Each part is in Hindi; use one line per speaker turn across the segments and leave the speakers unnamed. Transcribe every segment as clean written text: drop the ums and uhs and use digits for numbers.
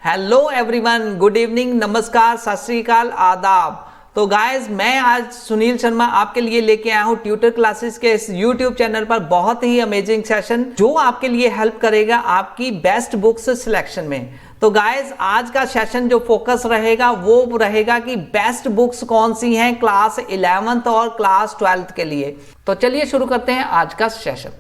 हेलो एवरीवन, गुड इवनिंग, नमस्कार, सत श्री अकाल, आदाब। तो गाइस, मैं आज सुनील शर्मा आपके लिए लेके आया हूँ ट्यूटर क्लासेस के इस यूट्यूब चैनल पर बहुत ही अमेजिंग सेशन जो आपके लिए हेल्प करेगा आपकी बेस्ट बुक्स सिलेक्शन में। तो गाइस, आज का सेशन जो फोकस रहेगा वो रहेगा कि बेस्ट बुक्स कौन सी हैं क्लास 11th और क्लास 12th के लिए। तो चलिए शुरू करते हैं आज का सेशन।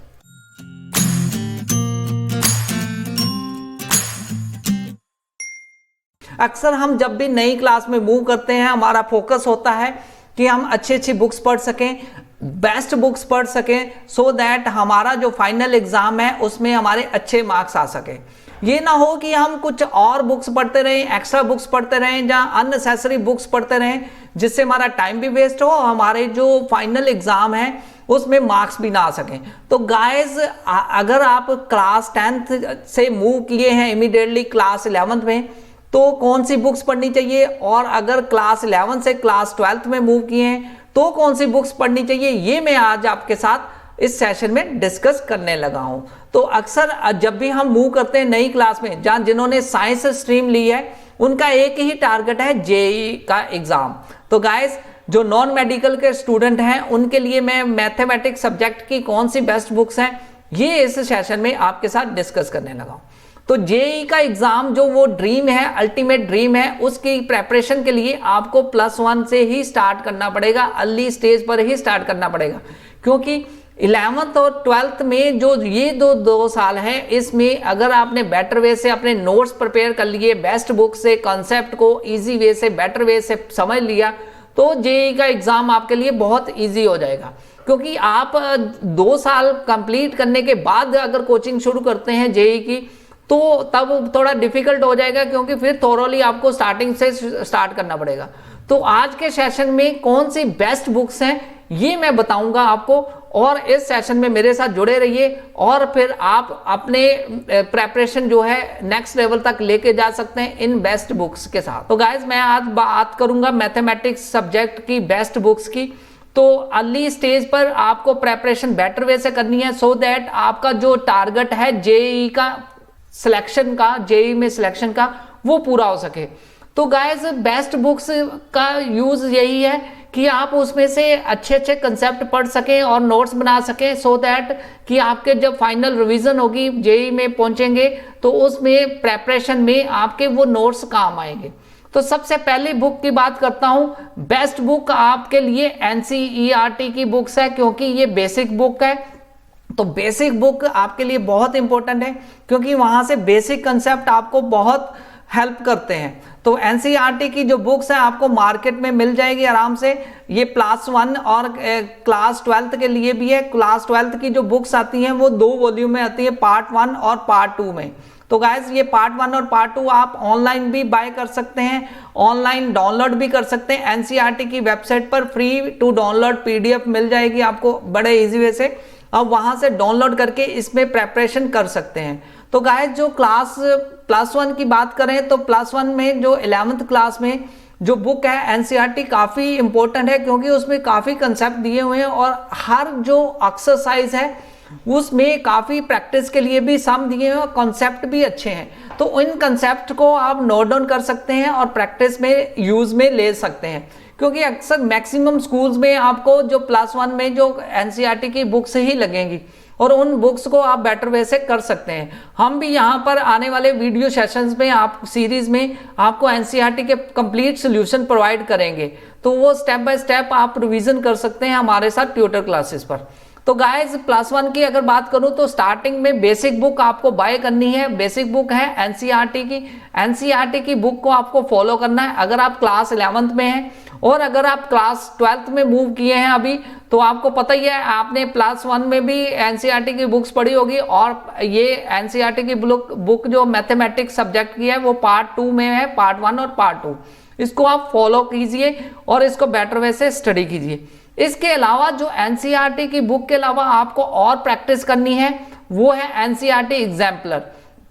अक्सर हम जब भी नई क्लास में मूव करते हैं, हमारा फोकस होता है कि हम अच्छी अच्छी बुक्स पढ़ सकें, बेस्ट बुक्स पढ़ सकें, सो दैट हमारा जो फाइनल एग्जाम है उसमें हमारे अच्छे मार्क्स आ सके। ये ना हो कि हम कुछ और बुक्स पढ़ते रहें, एक्स्ट्रा बुक्स पढ़ते रहें, जहाँ अननेसेसरी बुक्स पढ़ते रहें, जिससे हमारा टाइम भी वेस्ट हो, हमारे जो फाइनल एग्जाम है उसमें मार्क्स भी ना आ सकें। तो गाइस, अगर आप क्लास 10th से मूव किए हैं इमीडिएटली क्लास 11th में, तो कौन सी बुक्स पढ़नी चाहिए, और अगर क्लास 11 से क्लास 12th में मूव किए हैं तो कौन सी बुक्स पढ़नी चाहिए, ये मैं आज आपके साथ इस सेशन में डिस्कस करने लगा हूं। तो अक्सर जब भी हम मूव करते हैं नई क्लास में, जहां जिन्होंने साइंस स्ट्रीम ली है उनका एक ही टारगेट है जेईई का एग्जाम। तो गाइस, जो नॉन मेडिकल के स्टूडेंट हैं उनके लिए मैं मैथमेटिक्स सब्जेक्ट की कौन सी बेस्ट बुक्स हैं ये इस सेशन में आपके साथ डिस्कस करने लगा हूं। तो जेईई का एग्जाम जो वो ड्रीम है, अल्टीमेट ड्रीम है, उसकी प्रेपरेशन के लिए आपको +1 से ही स्टार्ट करना पड़ेगा, अर्ली स्टेज पर ही स्टार्ट करना पड़ेगा, क्योंकि 11th और 12th में जो ये दो साल है, इसमें अगर आपने बेटर वे से अपने नोट्स प्रिपेयर कर लिए, बेस्ट बुक से कॉन्सेप्ट को इजी वे से, बेटर वे से समझ लिया, तो जेईई का एग्जाम आपके लिए बहुत इजी हो जाएगा। क्योंकि आप 2 साल कंप्लीट करने के बाद अगर कोचिंग शुरू करते हैं जेईई की, तो तब थोड़ा डिफिकल्ट हो जाएगा, क्योंकि फिर थोरोली आपको स्टार्टिंग से स्टार्ट करना पड़ेगा। तो आज के सेशन में कौन सी बेस्ट बुक्स हैं ये मैं बताऊंगा आपको, और इस सेशन में मेरे साथ जुड़े रहिए, और फिर आप अपने प्रेपरेशन जो है नेक्स्ट लेवल तक लेके जा सकते हैं इन बेस्ट बुक्स के साथ। तो गाइज, मैं आज बात करूंगा मैथमेटिक्स सब्जेक्ट की बेस्ट बुक्स की। तो अर्ली स्टेज पर आपको प्रेपरेशन बेटर वे से करनी है, सो दैट आपका जो टारगेट है जेईई का सिलेक्शन का, जेईई में सिलेक्शन का, वो पूरा हो सके। तो गाइस, बेस्ट बुक्स का यूज यही है कि आप उसमें से अच्छे अच्छे कंसेप्ट पढ़ सकें और नोट्स बना सकें, सो दैट कि आपके जब फाइनल रिवीजन होगी, जेईई में पहुंचेंगे, तो उसमें प्रेपरेशन में आपके वो नोट्स काम आएंगे। तो सबसे पहली बुक की बात करता हूं। बेस्ट बुक आपके लिए एनसीईआरटी की बुक्स है, क्योंकि ये बेसिक बुक है। तो बेसिक बुक आपके लिए बहुत इंपॉर्टेंट है, क्योंकि वहां से बेसिक कंसेप्ट आपको बहुत हेल्प करते हैं। तो एनसीईआरटी की जो बुक्स हैं आपको मार्केट में मिल जाएगी आराम से। ये +1 और क्लास 12th के लिए भी है। क्लास 12th की जो बुक्स आती हैं वो 2 वॉल्यूम में आती है, पार्ट 1 और पार्ट 2 में। तो गाइस, ये पार्ट 1 और पार्ट 2 आप ऑनलाइन भी बाय कर सकते हैं, ऑनलाइन डाउनलोड भी कर सकते हैं। एनसीईआरटी की वेबसाइट पर फ्री टू डाउनलोड पीडीएफ मिल जाएगी आपको बड़े इजी वे से, अब वहां से डाउनलोड करके इसमें प्रेपरेशन कर सकते हैं। तो गाइस, जो क्लास +1 की बात करें तो +1 में जो 11th क्लास में जो बुक है एनसीईआरटी काफी इंपॉर्टेंट है, क्योंकि उसमें काफी कंसेप्ट दिए हुए हैं, और हर जो एक्सरसाइज है उसमें काफी प्रैक्टिस के लिए भी सम दिए हुए हैं, और कॉन्सेप्ट भी अच्छे हैं। तो इन कंसेप्ट को आप नोट डाउन कर सकते हैं और प्रैक्टिस में यूज में ले सकते हैं, क्योंकि अक्सर मैक्सिमम स्कूल्स में आपको जो +1 में जो एनसीईआरटी की बुक्स ही लगेंगी, और उन बुक्स को आप बेटर वे से कर सकते हैं। हम भी यहाँ पर आने वाले वीडियो सेशंस में, आप सीरीज में आपको एनसीईआरटी के कंप्लीट सोल्यूशन प्रोवाइड करेंगे, तो वो स्टेप बाय स्टेप आप रिवीजन कर सकते हैं हमारे साथ ट्यूटर क्लासेस पर। तो गाइज, +1 की अगर बात करूं तो स्टार्टिंग में बेसिक बुक आपको बाय करनी है। बेसिक बुक है एनसीईआरटी की। एनसीईआरटी की बुक को आपको फॉलो करना है अगर आप क्लास 11th में हैं, और अगर आप क्लास 12th में मूव किए हैं अभी, तो आपको पता ही है, आपने +1 में भी एनसीईआरटी की बुक्स पढ़ी होगी, और ये एनसीईआरटी की बुक जो मैथमेटिक्स सब्जेक्ट की है वो पार्ट 2 में है, पार्ट 1 और पार्ट 2। इसको आप फॉलो कीजिए और इसको बेटर वे से स्टडी कीजिए। इसके अलावा जो एनसीईआरटी की बुक के अलावा आपको और प्रैक्टिस करनी है वो है एनसीईआरटी एग्जाम्पलर।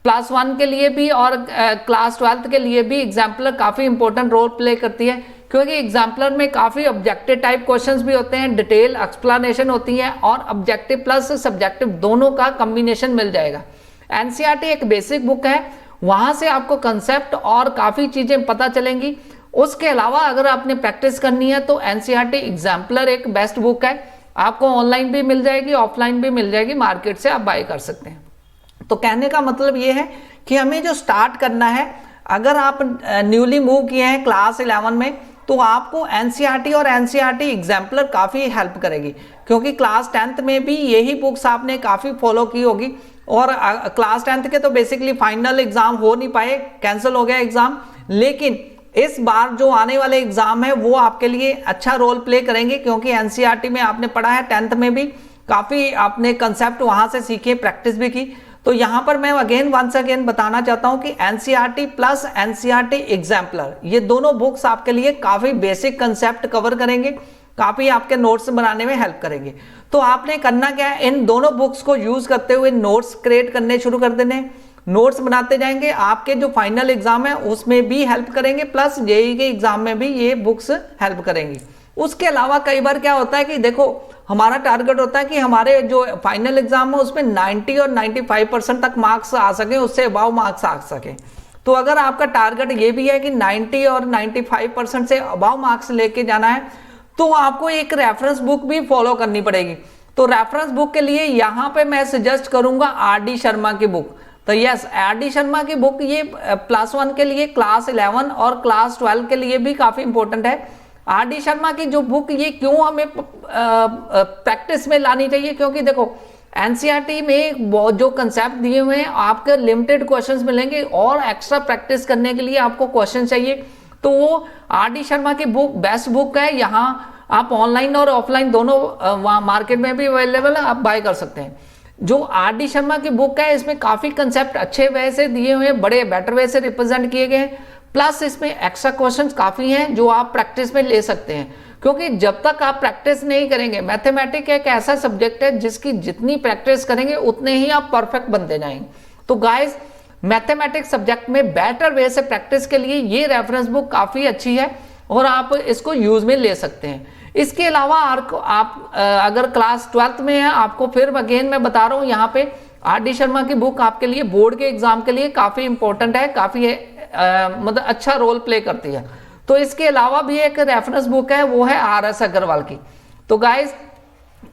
+1 के लिए भी और क्लास 12th के लिए भी एग्जाम्पलर काफी इंपॉर्टेंट रोल प्ले करती है, क्योंकि एग्जाम्पलर में काफी ऑब्जेक्टिव टाइप क्वेश्चंस भी होते हैं, डिटेल एक्सप्लेनेशन होती है, और ऑब्जेक्टिव प्लस सब्जेक्टिव दोनों का कॉम्बिनेशन मिल जाएगा। एनसीईआरटी एक बेसिक बुक है, वहां से आपको कंसेप्ट और काफ़ी चीज़ें पता चलेंगी। उसके अलावा अगर आपने प्रैक्टिस करनी है तो एनसीईआरटी एग्जाम्पलर एक बेस्ट बुक है, आपको ऑनलाइन भी मिल जाएगी, ऑफलाइन भी मिल जाएगी, मार्केट से आप बाय कर सकते हैं। तो कहने का मतलब ये है कि हमें जो स्टार्ट करना है, अगर आप न्यूली मूव किए हैं क्लास 11 में, तो आपको एनसीईआरटी और एनसीईआरटी एग्जाम्पलर काफ़ी हेल्प करेगी, क्योंकि क्लास 10th में भी यही बुक्स आपने काफ़ी फॉलो की होगी। और क्लास 10th के तो बेसिकली फाइनल एग्जाम हो नहीं पाए, कैंसिल हो गया एग्जाम, लेकिन इस बार जो आने वाले एग्जाम है वो आपके लिए अच्छा रोल प्ले करेंगे, क्योंकि एनसीईआरटी में आपने पढ़ा है, 10th में भी काफ़ी आपने कंसेप्ट वहाँ से सीखे, प्रैक्टिस भी की। तो यहाँ पर मैं वंस अगेन बताना चाहता हूँ कि एनसीईआरटी प्लस एनसीईआरटी एग्जाम्पलर, ये दोनों बुक्स आपके लिए काफ़ी बेसिक कंसेप्ट कवर करेंगे, काफ़ी आपके नोट्स बनाने में हेल्प करेंगे। तो आपने करना क्या है, इन दोनों बुक्स को यूज करते हुए नोट्स क्रिएट करने शुरू कर देने, नोट्स बनाते जाएंगे, आपके जो फाइनल एग्जाम है उसमें भी हेल्प करेंगे, प्लस जेईई के एग्जाम में भी ये बुक्स हेल्प करेंगी। उसके अलावा कई बार क्या होता है कि देखो, हमारा टारगेट होता है कि हमारे जो फाइनल एग्जाम है उसमें 90 और 95% तक मार्क्स आ सके, उससे अबाव मार्क्स आ सके। तो अगर आपका टारगेट ये भी है कि 90 और 95% से अबाव मार्क्स लेके जाना है, तो आपको एक रेफरेंस बुक भी फॉलो करनी पड़ेगी। तो रेफरेंस बुक के लिए यहाँ पे मैं सजेस्ट करूंगा आर.डी. शर्मा की बुक। तो यस, आर.डी. शर्मा की बुक ये +1 के लिए, क्लास 11 और क्लास 12 के लिए भी काफी इंपॉर्टेंट है। आर.डी. शर्मा की जो बुक, ये क्यों हमें प्रैक्टिस में लानी चाहिए, क्योंकि देखो एनसीईआरटी में बहुत जो कंसेप्ट दिए हुए हैं, आपके लिमिटेड क्वेश्चंस मिलेंगे और एक्स्ट्रा प्रैक्टिस करने के लिए आपको क्वेश्चन चाहिए। तो वो आर.डी. शर्मा की बुक बेस्ट बुक है, यहाँ आप ऑनलाइन और ऑफलाइन दोनों वहाँ मार्केट में भी अवेलेबल है, आप बाय कर सकते हैं। जो आर.डी. शर्मा की बुक है, इसमें काफ़ी कंसेप्ट अच्छे वे से दिए हुए हैं, बड़े बेटर वे से रिप्रेजेंट किए गए हैं, प्लस इसमें एक्स्ट्रा क्वेश्चंस काफ़ी हैं जो आप प्रैक्टिस में ले सकते हैं। क्योंकि जब तक आप प्रैक्टिस नहीं करेंगे, मैथमेटिक्स एक ऐसा सब्जेक्ट है जिसकी जितनी प्रैक्टिस करेंगे उतने ही आप परफेक्ट बनते जाएंगे। तो गाइस, मैथमेटिक्स सब्जेक्ट में बेटर वे से प्रैक्टिस के लिए ये रेफरेंस बुक काफ़ी अच्छी है और आप इसको यूज में ले सकते हैं। इसके अलावा आप अगर क्लास 12th में है, आपको फिर अगेन मैं बता रहा हूँ, यहाँ पे आर.डी. शर्मा की बुक आपके लिए बोर्ड के एग्जाम के लिए काफ़ी इंपॉर्टेंट है, काफ़ी मतलब अच्छा रोल प्ले करती है। तो इसके अलावा भी एक रेफरेंस बुक है, वो है आर.एस. अग्रवाल की। तो गाइज,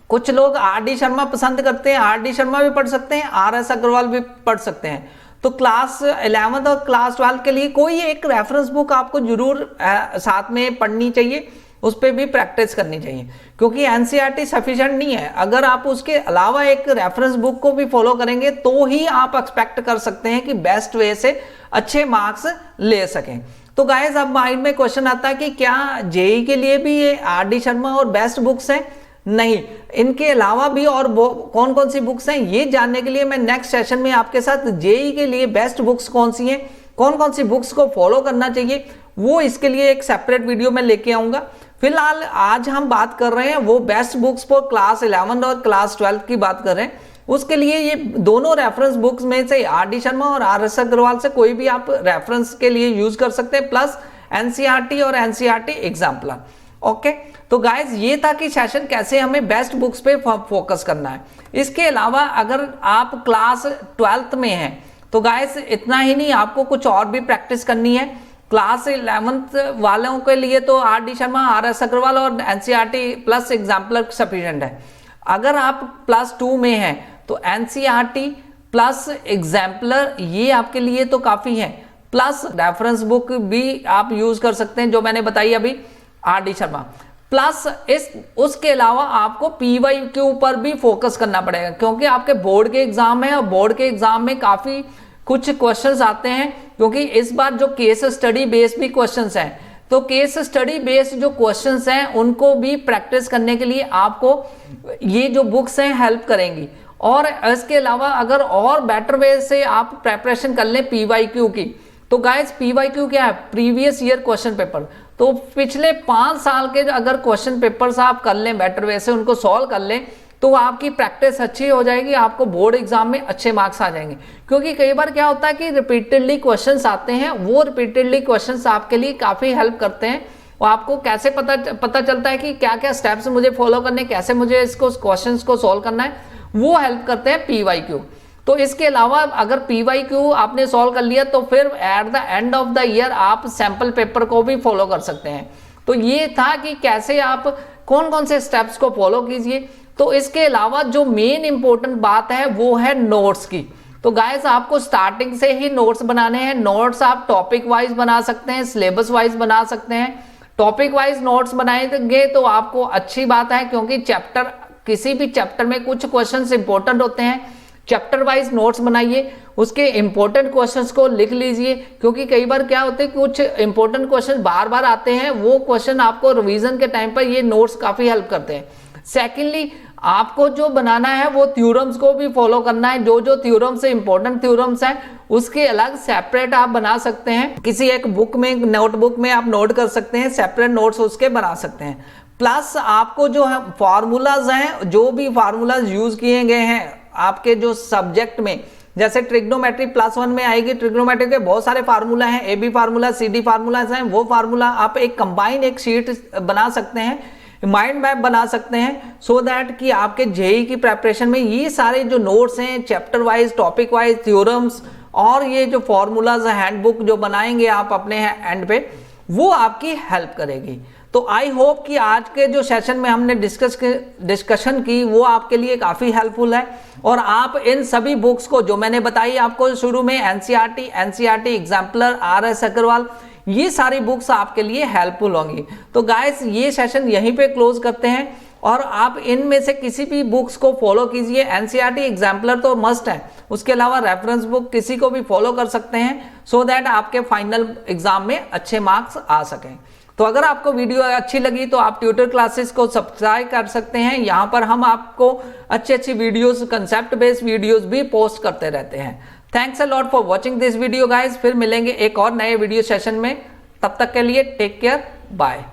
कुछ लोग आर.डी. शर्मा पसंद करते हैं, आर.डी. शर्मा भी पढ़ सकते हैं, आर.एस. अग्रवाल भी पढ़ सकते हैं। तो क्लास 11 और क्लास 12 के लिए कोई एक रेफरेंस बुक आपको जरूर साथ में पढ़नी चाहिए, उस पर भी प्रैक्टिस करनी चाहिए, क्योंकि एनसीईआरटी सफिशिएंट नहीं है। अगर आप उसके अलावा एक रेफरेंस बुक को भी फॉलो करेंगे तो ही आप एक्सपेक्ट कर सकते हैं कि बेस्ट वे से अच्छे मार्क्स ले सकें। तो गाइस, अब माइंड में क्वेश्चन आता है कि क्या जेईई के लिए भी ये आर.डी. शर्मा और बेस्ट बुक्स हैं? नहीं, इनके अलावा भी और कौन कौन सी बुक्स हैं, ये जानने के लिए मैं नेक्स्ट सेशन में आपके साथ जेईई के लिए बेस्ट बुक्स कौन सी हैं, कौन कौन सी बुक्स को फॉलो करना चाहिए, वो इसके लिए एक सेपरेट वीडियो में लेके आऊंगा। फिलहाल आज हम बात कर रहे हैं वो बेस्ट बुक्स फॉर क्लास 11 और क्लास 12 की बात कर रहे हैं। उसके लिए ये दोनों रेफरेंस बुक्स में से आर.डी. शर्मा और आर.एस. अग्रवाल से कोई भी आप रेफरेंस के लिए यूज कर सकते हैं, प्लस एनसीईआरटी और एनसीईआरटी एग्जाम्पलर। ओके, तो गाइज, ये था कि सेशन कैसे हमें बेस्ट बुक्स पे फोकस करना है। इसके अलावा अगर आप क्लास 12th में हैं तो गाइज इतना ही नहीं, आपको कुछ और भी प्रैक्टिस करनी है। क्लास 11th वालों के लिए तो आर.डी. शर्मा, आर.एस. अग्रवाल और एनसीईआरटी प्लस एग्जाम्पलर सफिशिएंट है। अगर आप +2 में हैं तो एनसीईआरटी प्लस एग्जाम्पलर ये आपके लिए तो काफ़ी है, प्लस रेफरेंस बुक भी आप यूज कर सकते हैं जो मैंने बताई अभी, आर.डी. शर्मा। प्लस उसके अलावा आपको PYQ पर भी फोकस करना पड़ेगा, क्योंकि आपके बोर्ड के एग्जाम है और बोर्ड के एग्जाम में काफ़ी कुछ क्वेश्चंस आते हैं, क्योंकि इस बार जो केस स्टडी बेस भी क्वेश्चंस हैं। तो केस स्टडी बेस्ड जो क्वेश्चंस हैं उनको भी प्रैक्टिस करने के लिए आपको ये जो बुक्स हैं हेल्प करेंगी। और इसके अलावा अगर और बेटर वे से आप प्रेपरेशन कर लें PYQ की, तो गाइस PYQ क्या है? Previous year question paper. तो पिछले 5 साल के अगर क्वेश्चन पेपर्स आप कर लें बेटर वे से, उनको सॉल्व कर लें, तो आपकी प्रैक्टिस अच्छी हो जाएगी, आपको बोर्ड एग्जाम में अच्छे मार्क्स आ जाएंगे। क्योंकि कई बार क्या होता है कि रिपीटेडली क्वेश्चंस आते हैं, वो रिपीटेडली क्वेश्चंस आपके लिए काफ़ी हेल्प करते हैं। और आपको कैसे पता चलता है कि क्या क्या स्टेप्स मुझे फॉलो करने, कैसे मुझे इसको क्वेश्चंस को सॉल्व करना है, वो हेल्प करते हैं PYQ। तो इसके अलावा अगर PYQ आपने सॉल्व कर लिया तो फिर at the end of the year आप सैंपल पेपर को भी फॉलो कर सकते हैं। तो ये था कि कैसे आप कौन कौन से स्टेप्स को फॉलो कीजिए। तो इसके अलावा जो मेन इंपॉर्टेंट बात है वो है नोट्स की। तो गाइस आपको स्टार्टिंग से ही नोट्स बनाने हैं। नोट्स आप टॉपिक वाइज बना सकते हैं, सिलेबस वाइज बना सकते हैं। टॉपिक वाइज नोट्स बनाएंगे तो आपको अच्छी बात है, क्योंकि चैप्टर किसी भी चैप्टर में कुछ क्वेश्चंस इंपॉर्टेंट होते हैं। चैप्टर वाइज नोट्स बनाइए, उसके इंपॉर्टेंट क्वेश्चंस को लिख लीजिए, क्योंकि कई बार क्या होते हैं कुछ इंपॉर्टेंट क्वेश्चन बार बार आते हैं, वो क्वेश्चन आपको रिवीजन के टाइम पर ये नोट्स काफी हेल्प करते हैं। सेकेंडली आपको जो बनाना है वो थ्योरम्स को भी फॉलो करना है। जो जो थ्योरम्स से इंपॉर्टेंट थ्योरम्स हैं उसके अलग सेपरेट आप बना सकते हैं, किसी एक बुक में नोटबुक में आप नोट कर सकते हैं, सेपरेट नोट्स उसके बना सकते हैं। प्लस आपको जो है फार्मूलाज हैं, जो भी फार्मूलाज यूज किए गए हैं आपके जो सब्जेक्ट में, जैसे ट्रिग्नोमेट्री +1 में आएगी, ट्रिग्नोमेट्री के बहुत सारे फार्मूला हैं, AB फार्मूला, CD फार्मूलाज हैं, वो फार्मूला आप एक कंबाइन एक शीट बना सकते हैं, माइंड मैप बना सकते हैं, सो दैट कि आपके जेईई की प्रेपरेशन में ये सारे जो नोट्स हैं chapter wise, topic wise, theorems और ये जो फॉर्मूलाज हैंडबुक जो बनाएंगे आप अपने एंड पे, वो आपकी हेल्प करेगी। तो आई होप कि आज के जो सेशन में हमने डिस्कशन की वो आपके लिए काफ़ी हेल्पफुल है, और आप इन सभी बुक्स को जो मैंने बताई आपको शुरू में, एनसीईआरटी एग्जाम्पलर, RS अग्रवाल, ये सारी बुक्स आपके लिए हेल्पफुल होंगी। तो गाइस ये सेशन यहीं पे क्लोज करते हैं, और आप इनमें से किसी भी बुक्स को फॉलो कीजिए। एनसीईआरटी एग्जाम्पलर तो मस्ट है, उसके अलावा रेफरेंस बुक किसी को भी फॉलो कर सकते हैं, सो दैट आपके फाइनल एग्जाम में अच्छे मार्क्स आ सकें। तो अगर आपको वीडियो अच्छी लगी तो आप ट्यूटर क्लासेस को सब्सक्राइब कर सकते हैं। यहाँ पर हम आपको अच्छी वीडियोस, कंसेप्ट बेस्ड वीडियोस भी पोस्ट करते रहते हैं। Thanks a lot for watching this video guys. फिर मिलेंगे एक और नए वीडियो सेशन में, तब तक के लिए टेक केयर, बाय।